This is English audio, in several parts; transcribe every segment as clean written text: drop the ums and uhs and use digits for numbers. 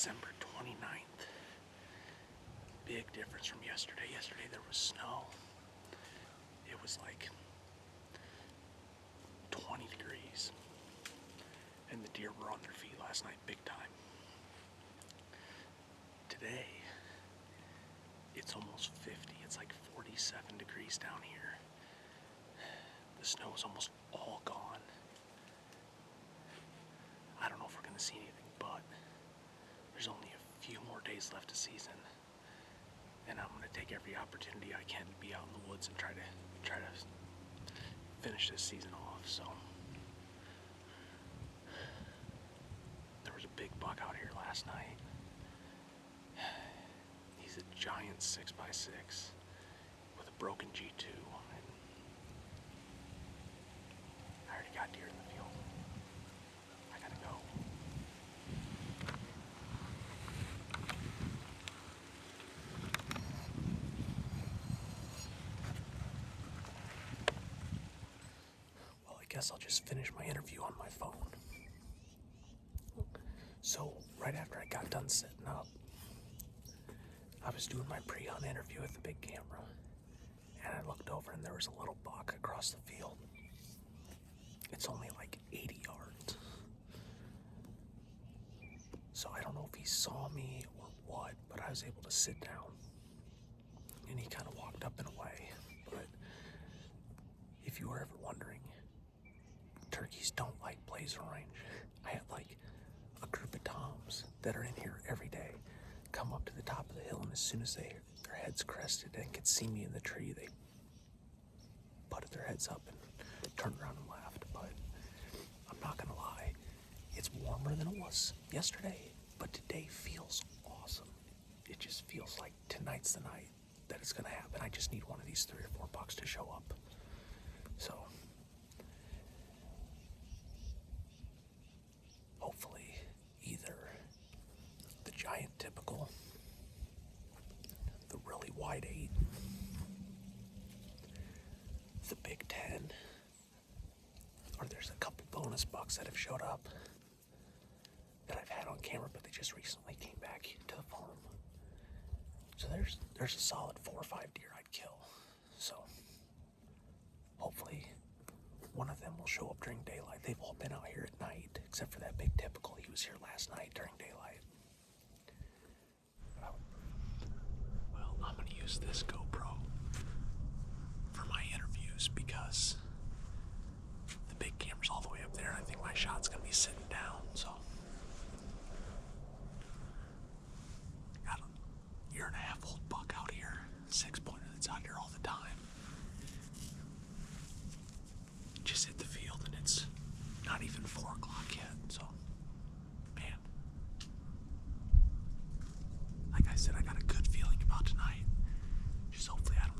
December 29th. Big difference from yesterday. Yesterday there was snow. It was like 20 degrees. And the deer were on their feet last night, big time. Today, it's almost 50. It's like 47 degrees down here. The snow is almost all gone. I don't know if we're going to see anything, but there's only a few more days left of season, and I'm going to take every opportunity I can to be out in the woods and try to finish this season off. So there was a big buck out here last night. He's a giant 6x6 with a broken G2, and I already got deer in the field. I gotta go. Well, I guess I'll just finish my interview on my phone. So, right after I got done setting up, I was doing my pre-hunt interview with the big camera, and I looked over and there was a little buck across the field. It's only like 80 yards. So I don't know if he saw me or what, but I was able to sit down, and he kind of walked up and away. But if you were ever wondering, turkeys don't like blaze range. I had like a group of toms that are in here every day come up to the top of the hill, and as soon as their heads crested and could see me in the tree, they putted their heads up and turned around and laughed. But I'm not gonna lie, it's warmer than it was yesterday, but today feels awesome. It just feels like tonight's the night that it's gonna happen. I just need one of these 3 or 4 bucks to show up. So hopefully either the giant typical, the really wide 8, the big 10, or there's a couple bonus bucks that have showed up that I've had on camera, but they just recently came back to the farm. So there's a solid 4 or 5 deer I'd kill. So hopefully one of them will show up during daylight. They've all been out here at night, except for that big typical. He was here last night during daylight. Well, I'm gonna use this GoPro for my interviews because the big camera's all the way up there, and I think my shot's gonna be sitting down. So got a 1.5-year-old buck out here, 6-pointer that's out here all the time. Just hit the field and it's not even 4 o'clock yet. So, man, like I said, I got a good feeling about tonight. Just hopefully I don't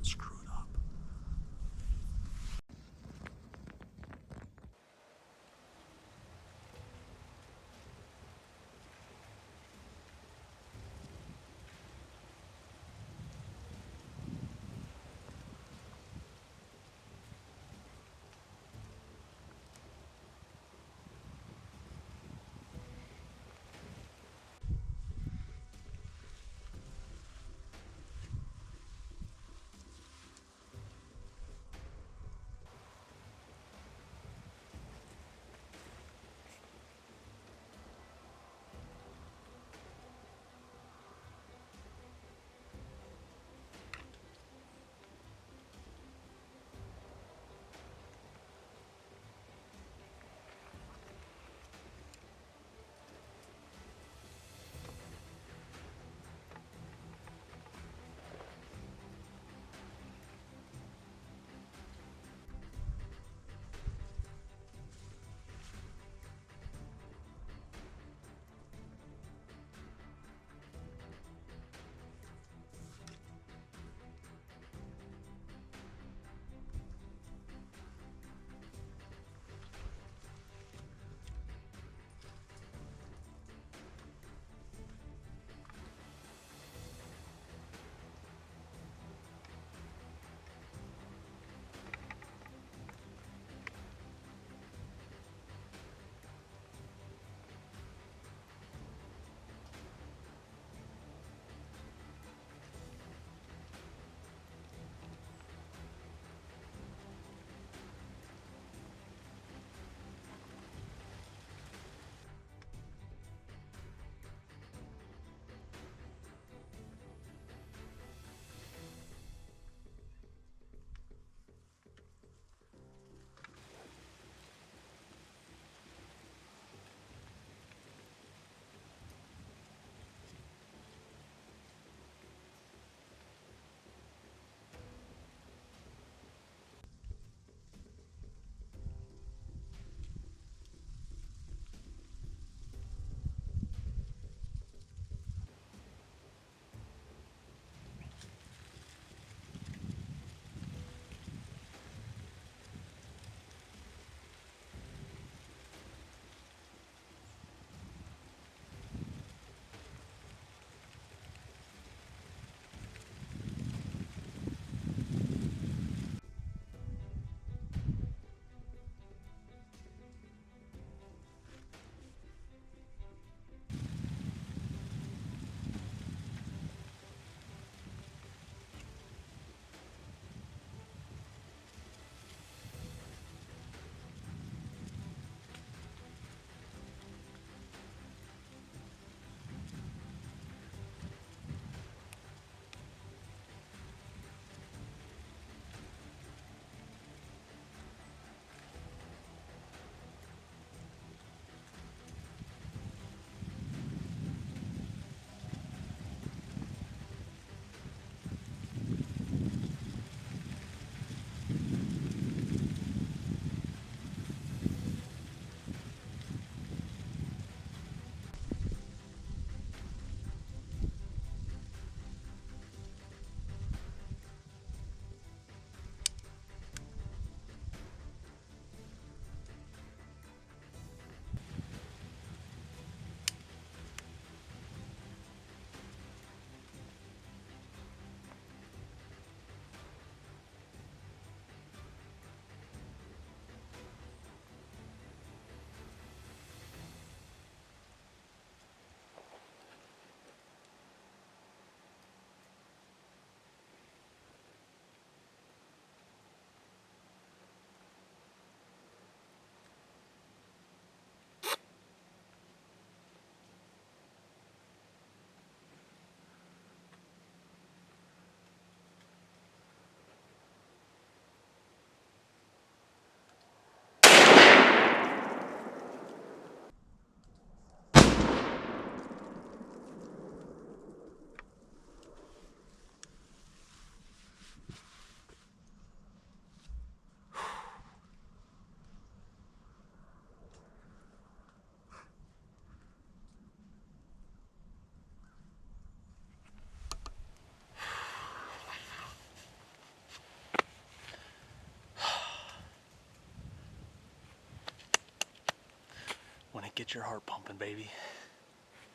Get your heart pumping, baby.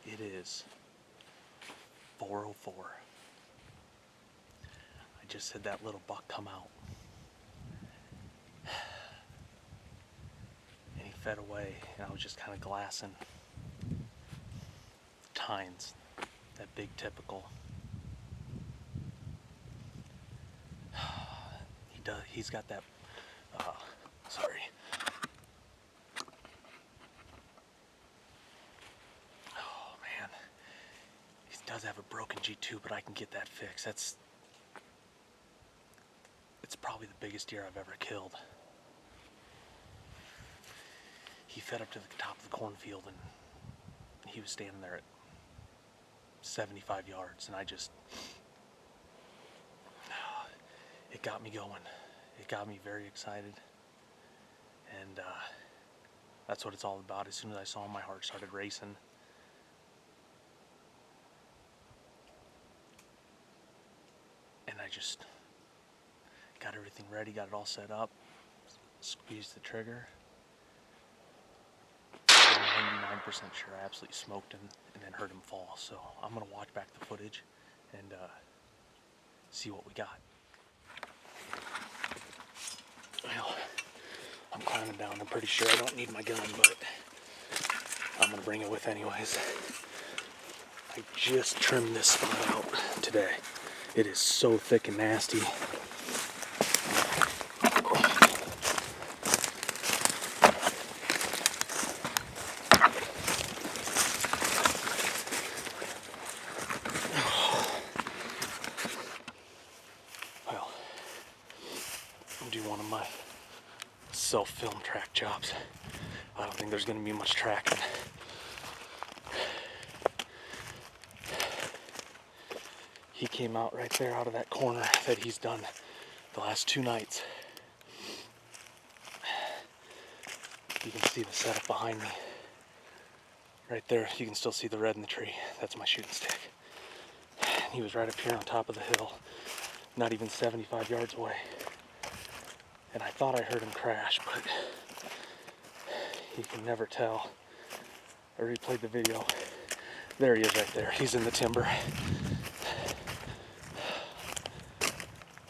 It is 4:04. I just had that little buck come out. And he fed away, and I was just kind of glassing tines, that big typical. He's got that, sorry. Oh man, he does have a broken G2, but I can get that fixed. It's probably the biggest deer I've ever killed. He fed up to the top of the cornfield, and he was standing there at 75 yards, and it got me going. It got me very excited, and that's what it's all about. As soon as I saw him, my heart started racing. And I just got everything ready, got it all set up, squeezed the trigger. I'm 99% sure I absolutely smoked him and then heard him fall. So I'm gonna watch back the footage and see what we got. Well, I'm climbing down. I'm pretty sure I don't need my gun, but I'm gonna bring it with anyways. I just trimmed this spot out today. It is so thick and nasty. Well, I'll do one of my self-film track jobs. I don't think there's going to be much tracking. He came out right there out of that corner that he's done the last 2 nights. You can see the setup behind me. Right there, you can still see the red in the tree. That's my shooting stick. And he was right up here on top of the hill, not even 75 yards away. And I thought I heard him crash, but you can never tell. I replayed the video. There he is right there. He's in the timber.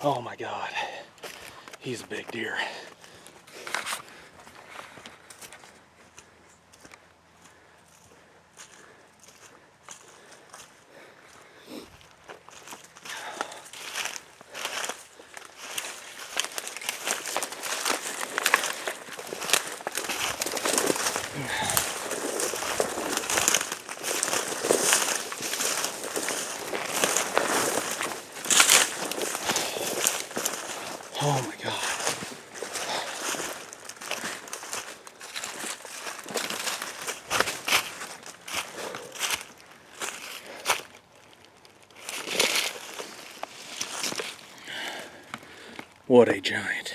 Oh my God. He's a big deer. Oh my God. What a giant.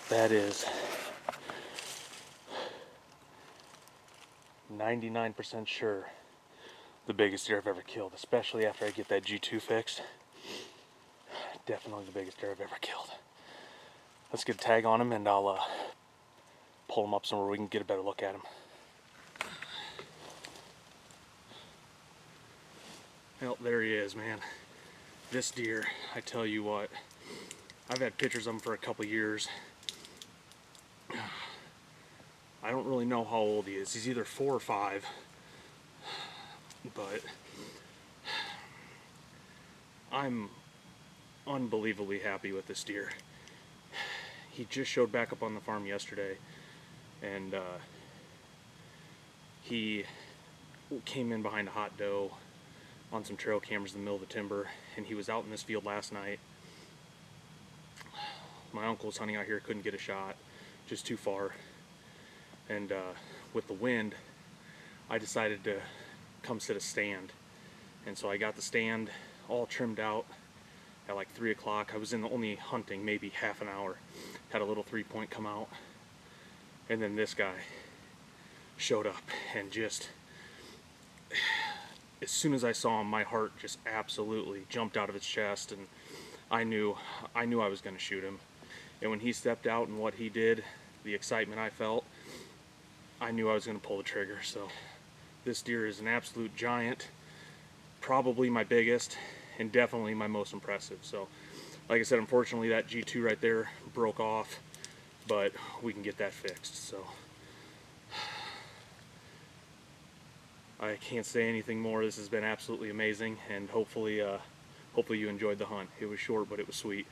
That is 99% sure the biggest deer I've ever killed, especially after I get that G2 fixed. Definitely the biggest deer I've ever killed. Let's get a tag on him and I'll pull him up somewhere we can get a better look at him. Well, there he is, man. This deer, I tell you what, I've had pictures of him for a couple years. I don't really know how old he is. He's either 4 or 5, but I'm unbelievably happy with this deer. He just showed back up on the farm yesterday, and he came in behind a hot doe on some trail cameras in the middle of the timber, and he was out in this field last night. My uncle was hunting out here, couldn't get a shot, just too far. And with the wind, I decided to come sit a stand. And so I got the stand all trimmed out at like 3 o'clock. I was in only hunting maybe half an hour. Had a little 3-point come out. And then this guy showed up and just as soon as I saw him, my heart just absolutely jumped out of its chest, and I knew I was going to shoot him. And when he stepped out and what he did, the excitement I felt, I knew I was going to pull the trigger. So this deer is an absolute giant, probably my biggest, and definitely my most impressive. So like I said, unfortunately that G2 right there broke off, but we can get that fixed. So I can't say anything more. This has been absolutely amazing, and hopefully you enjoyed the hunt. It was short, but it was sweet.